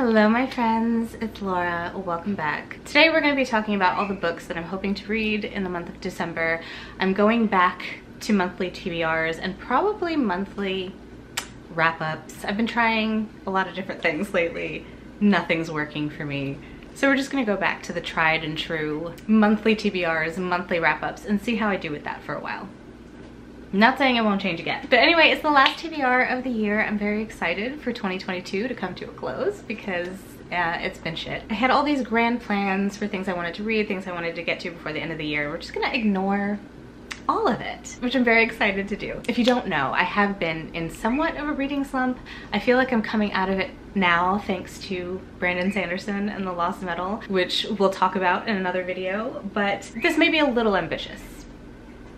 Hello my friends, it's Laura. Welcome back. Today we're going to be talking about all the books that I'm hoping to read in the month of December. I'm going back to monthly TBRs and probably monthly wrap-ups. I've been trying a lot of different things lately. Nothing's working for me. So we're just going to go back to the tried and true monthly TBRs, monthly wrap-ups, and see how I do with that for a while. Not saying it won't change again. But anyway, it's the last TBR of the year. I'm very excited for 2022 to come to a close because it's been shit. I had all these grand plans for things I wanted to read, things I wanted to get to before the end of the year. We're just gonna ignore all of it, which I'm very excited to do. If you don't know, I have been in somewhat of a reading slump. I feel like I'm coming out of it now thanks to Brandon Sanderson and the Lost Metal, which we'll talk about in another video, but this may be a little ambitious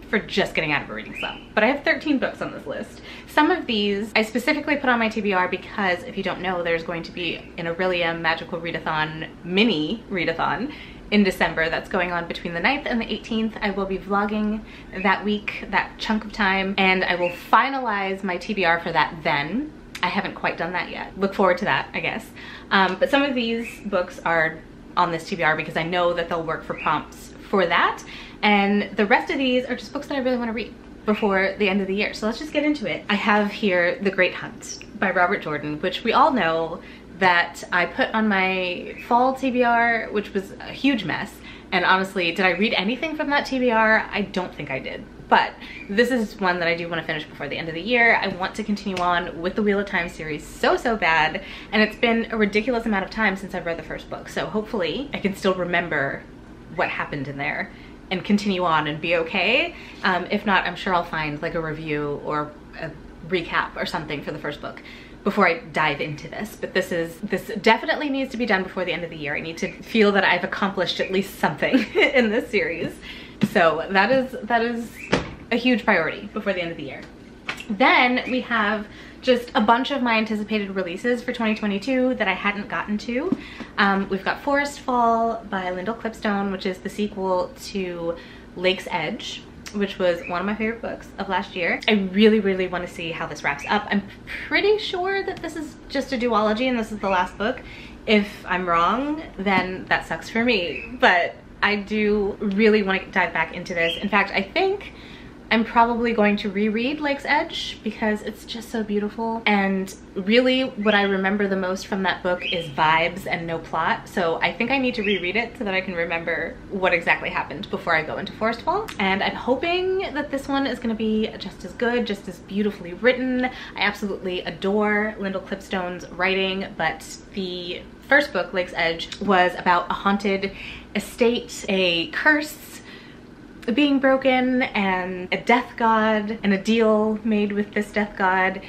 for just getting out of a reading slump. But I have 13 books on this list. Some of these I specifically put on my TBR because, if you don't know, there's going to be an Aurelia Magical Readathon, mini readathon in December that's going on between the 9th and the 18th. I will be vlogging that week, that chunk of time, and I will finalize my TBR for that then. I haven't quite done that yet. Look forward to that, I guess. But some of these books are on this TBR because I know that they'll work for prompts for that. And the rest of these are just books that I really want to read before the end of the year. So let's just get into it. I have here The Great Hunt by Robert Jordan, which we all know that I put on my fall TBR, which was a huge mess. And honestly, did I read anything from that TBR? I don't think I did. But this is one that I do want to finish before the end of the year. I want to continue on with the Wheel of Time series so bad. And it's been a ridiculous amount of time since I've read the first book. So hopefully I can still remember what happened in there and continue on and be okay. If not, I'm sure I'll find like a review or a recap or something for the first book before I dive into this. But this definitely needs to be done before the end of the year. I need to feel that I've accomplished at least something in this series. So that is a huge priority before the end of the year. Then we have just a bunch of my anticipated releases for 2022 that I hadn't gotten to. We've got Forest Fall by Lyndall Clipstone, which is the sequel to Lake's Edge, which was one of my favorite books of last year. I really want to see how this wraps up. I'm pretty sure that this is just a duology and this is the last book. If I'm wrong, then that sucks for me. But I do really want to dive back into this. In fact, I think I'm probably going to reread Lake's Edge because it's just so beautiful. And really what I remember the most from that book is vibes and no plot. So I think I need to reread it so that I can remember what exactly happened before I go into Forest Fall. And I'm hoping that this one is going to be just as good, just as beautifully written. I absolutely adore Lyndall Clipstone's writing, but the first book, Lake's Edge, was about a haunted estate, a curse being broken, and a death god, and a deal made with this death god.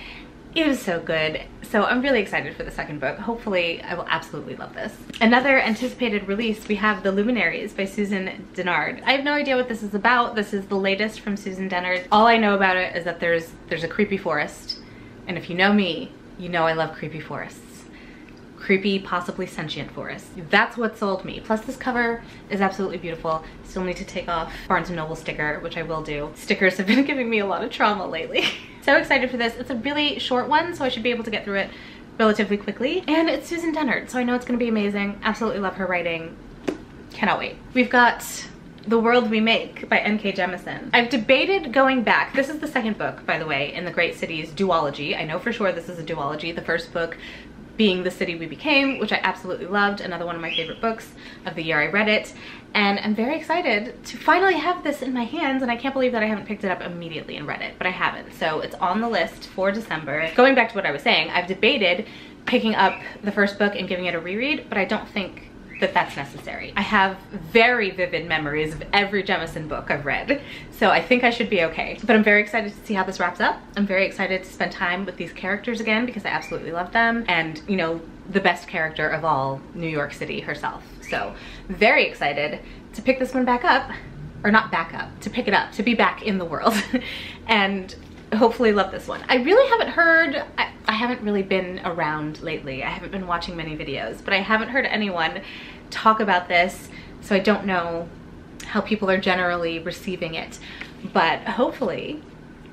It was so good. So I'm really excited for the second book. Hopefully I will absolutely love this. Another anticipated release, we have The Luminaries by Susan Dennard. I have no idea what this is about. This is the latest from Susan Dennard. All I know about it is that there's a creepy forest. And if you know me, you know I love creepy forests. Creepy, possibly sentient forest. That's what sold me. Plus this cover is absolutely beautiful. Still need to take off Barnes & Noble sticker, which I will do. Stickers have been giving me a lot of trauma lately. So excited for this. It's a really short one, so I should be able to get through it relatively quickly. And it's Susan Dennard, so I know it's gonna be amazing. Absolutely love her writing. Cannot wait. We've got The World We Make by N.K. Jemisin. I've debated going back. This is the second book, by the way, in the Great Cities duology. I know for sure this is a duology. The first book being The City We Became, which I absolutely loved, another one of my favorite books of the year I read it. And I'm very excited to finally have this in my hands, and I can't believe that I haven't picked it up immediately and read it, but I haven't. So it's on the list for December. Going back to what I was saying, I've debated picking up the first book and giving it a reread, but I don't think that that's necessary. I have very vivid memories of every Jemisin book I've read, so I think I should be okay. But I'm very excited to see how this wraps up. I'm very excited to spend time with these characters again because I absolutely love them, and you know, the best character of all, New York City herself. So very excited to pick this one back up, or not back up, to pick it up, to be back in the world and hopefully love this one. I really haven't heard, I haven't really been around lately. I haven't been watching many videos, but I haven't heard anyone talk about this, so I don't know how people are generally receiving it. But hopefully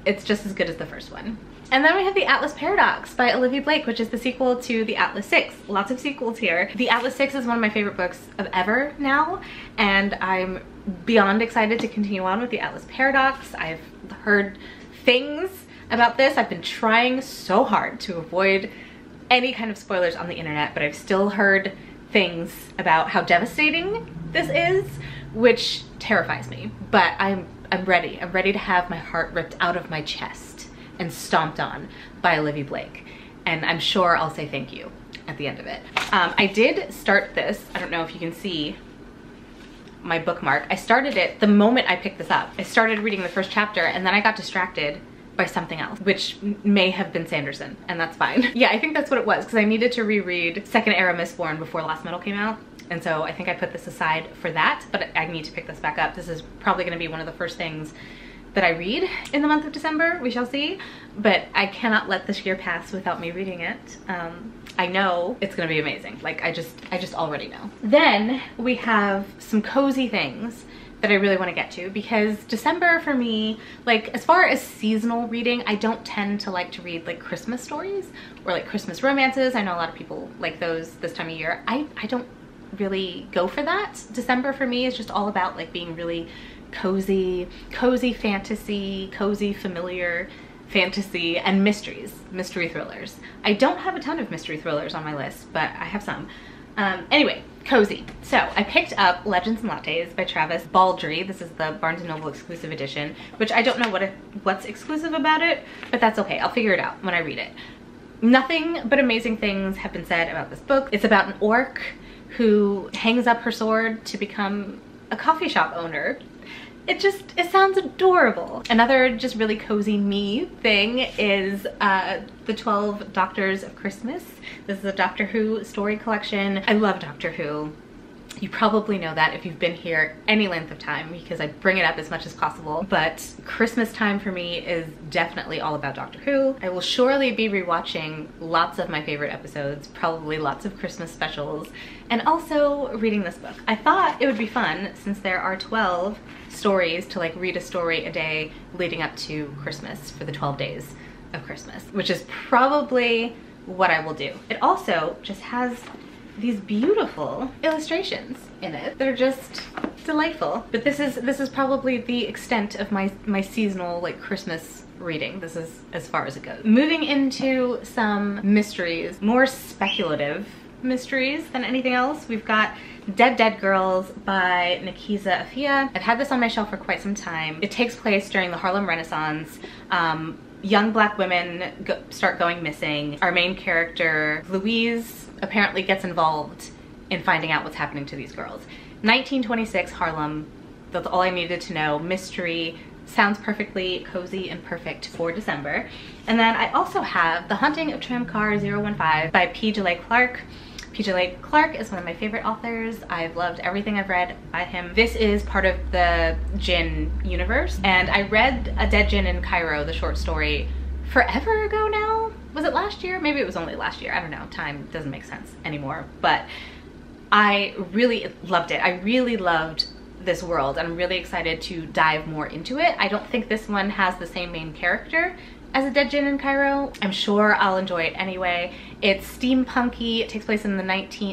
it's just as good as the first one. And then we have The Atlas Paradox by Olivia Blake, which is the sequel to The Atlas Six. Lots of sequels here. The Atlas Six is one of my favorite books of ever now, and I'm beyond excited to continue on with The Atlas Paradox. I've heard things about this. I've been trying so hard to avoid any kind of spoilers on the internet, but I've still heard things about how devastating this is, which terrifies me. But I'm ready. I'm ready to have my heart ripped out of my chest and stomped on by Olivia Blake. And I'm sure I'll say thank you at the end of it. I did start this. I don't know if you can see my bookmark. I started it the moment I picked this up. I started reading the first chapter and then I got distracted by something else, which may have been Sanderson, and that's fine. Yeah, I think that's what it was, because I needed to reread Second Era Mistborn before Last Metal came out. And so I think I put this aside for that, but I need to pick this back up. This is probably gonna be one of the first things that I read in the month of December. We shall see, but I cannot let this year pass without me reading it. I know it's gonna be amazing. Like, I just already know. Then we have some cozy things that I really wanna get to, because December for me, like as far as seasonal reading, I don't tend to like to read like Christmas stories or like Christmas romances. I know a lot of people like those this time of year. I don't really go for that. December for me is just all about like being really cozy fantasy, cozy familiar fantasy, and mystery thrillers. I don't have a ton of mystery thrillers on my list, but I have some. Anyway, cozy. So I picked up Legends and Lattes by Travis Baldree. This is the Barnes & Noble exclusive edition, which I don't know what's exclusive about it, but that's okay. I'll figure it out when I read it. Nothing but amazing things have been said about this book. It's about an orc who hangs up her sword to become a coffee shop owner. It sounds adorable. Another just really cozy me thing is the 12 Doctors of Christmas. This is a Doctor Who story collection. I love Doctor Who. You probably know that if you've been here any length of time, because I bring it up as much as possible. But Christmas time for me is definitely all about Doctor Who. I will surely be rewatching lots of my favorite episodes, probably lots of Christmas specials, and also reading this book. I thought it would be fun, since there are 12 stories, to like read a story a day leading up to Christmas for the 12 days of Christmas, which is probably what I will do. It also just has these beautiful illustrations in it. They're just delightful. But this is probably the extent of my seasonal like Christmas reading. This is as far as it goes. Moving into some mysteries, more speculative mysteries than anything else. We've got Dead Girls by Nikisa Afia. I've had this on my shelf for quite some time. It takes place during the Harlem Renaissance. Young black women start going missing. Our main character, Louise, apparently gets involved in finding out what's happening to these girls. 1926 Harlem, that's all I needed to know. Mystery, sounds perfectly cozy and perfect for December. And then I also have The Haunting of Tramcar 015 by P. J. Clark. P. J. Clark is one of my favorite authors. I've loved everything I've read by him. This is part of the Djinn universe, and I read A Dead Djinn in Cairo, the short story, forever ago now. Was it last year? Maybe it was only last year. I don't know. Time doesn't make sense anymore. But I really loved it. I really loved this world. I'm really excited to dive more into it. I don't think this one has the same main character as A Dead Djinn in Cairo. I'm sure I'll enjoy it anyway. It's steampunky. It takes place in the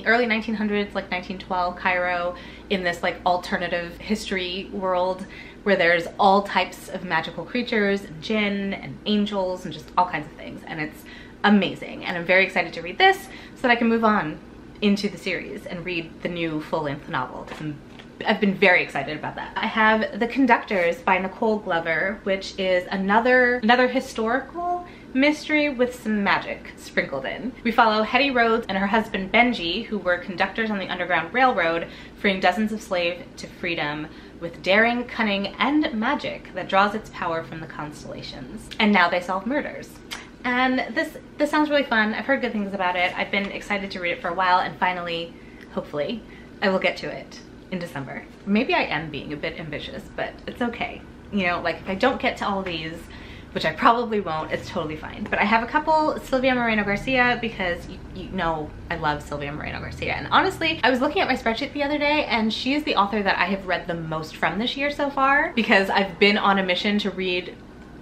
early 1900s, like 1912 Cairo, in this like alternative history world where there's all types of magical creatures, and djinn and angels and just all kinds of things. And it's amazing. And I'm very excited to read this so that I can move on into the series and read the new full-length novel. I've been very excited about that. I have The Conductors by Nicole Glover, which is another historical mystery with some magic sprinkled in. We follow Hetty Rhodes and her husband Benji, who were conductors on the Underground Railroad, freeing dozens of slaves to freedom with daring, cunning, and magic that draws its power from the constellations. And now they solve murders. And this sounds really fun. I've heard good things about it. I've been excited to read it for a while, and finally, hopefully, I will get to it in December. Maybe I am being a bit ambitious, but it's okay. You know, like if I don't get to all these, which I probably won't, it's totally fine. But I have a couple Silvia Moreno Garcia, because you know I love Silvia Moreno Garcia. And honestly, I was looking at my spreadsheet the other day, and she is the author that I have read the most from this year so far, because I've been on a mission to read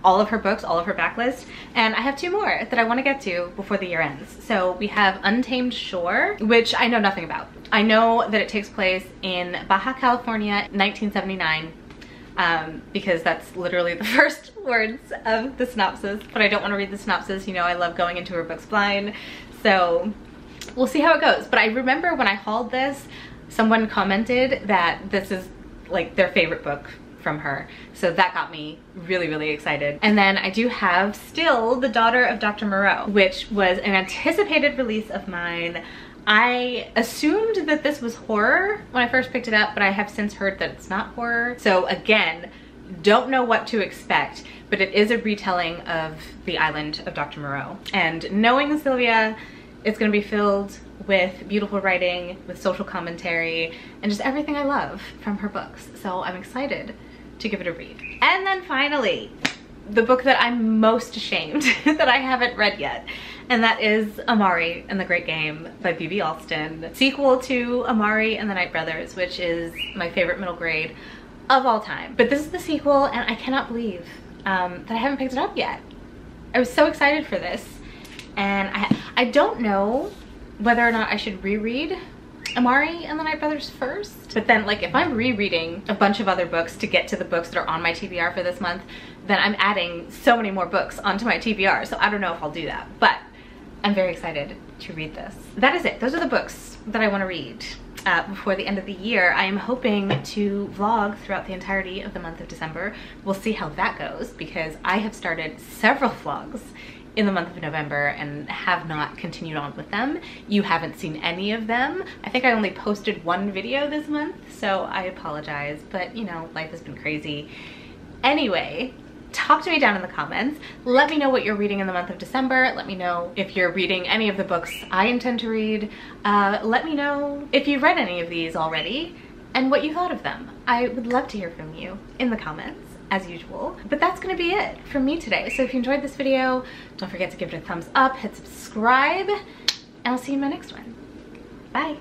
all of her books, all of her backlist, and I have 2 more that I want to get to before the year ends. So we have Untamed Shore, which I know nothing about. I know that it takes place in Baja California, 1979, because that's literally the first words of the synopsis, but I don't want to read the synopsis. You know, I love going into her books blind, so we'll see how it goes. But I remember when I hauled this, someone commented that this is like their favorite book from her, so that got me really, really excited. And then I do have still The Daughter of Dr. Moreau, which was an anticipated release of mine. I assumed that this was horror when I first picked it up, but I have since heard that it's not horror. So again, don't know what to expect, but it is a retelling of The Island of Dr. Moreau. And knowing Sylvia, it's gonna be filled with beautiful writing, with social commentary, and just everything I love from her books. So I'm excited to give it a read. And then finally, the book that I'm most ashamed that I haven't read yet, and that is Amari and the Great Game by B.B. Alston, sequel to Amari and the Night Brothers, which is my favorite middle grade of all time. But this is the sequel, and I cannot believe that I haven't picked it up yet. I was so excited for this, and I don't know whether or not I should reread Amari and the Night Brothers first. But then, like, if I'm rereading a bunch of other books to get to the books that are on my TBR for this month, then I'm adding so many more books onto my TBR, so I don't know if I'll do that. But I'm very excited to read this. That is it. Those are the books that I want to read before the end of the year. I am hoping to vlog throughout the entirety of the month of December. We'll see how that goes, because I have started several vlogs in the month of November and have not continued on with them. You haven't seen any of them. I think I only posted 1 video this month, so I apologize, but you know, life has been crazy. Anyway, talk to me down in the comments. Let me know what you're reading in the month of December. Let me know if you're reading any of the books I intend to read. Let me know if you've read any of these already and what you thought of them. I would love to hear from you in the comments, as usual. But that's gonna be it from me today. So if you enjoyed this video, don't forget to give it a thumbs up, hit subscribe, and I'll see you in my next one. Bye.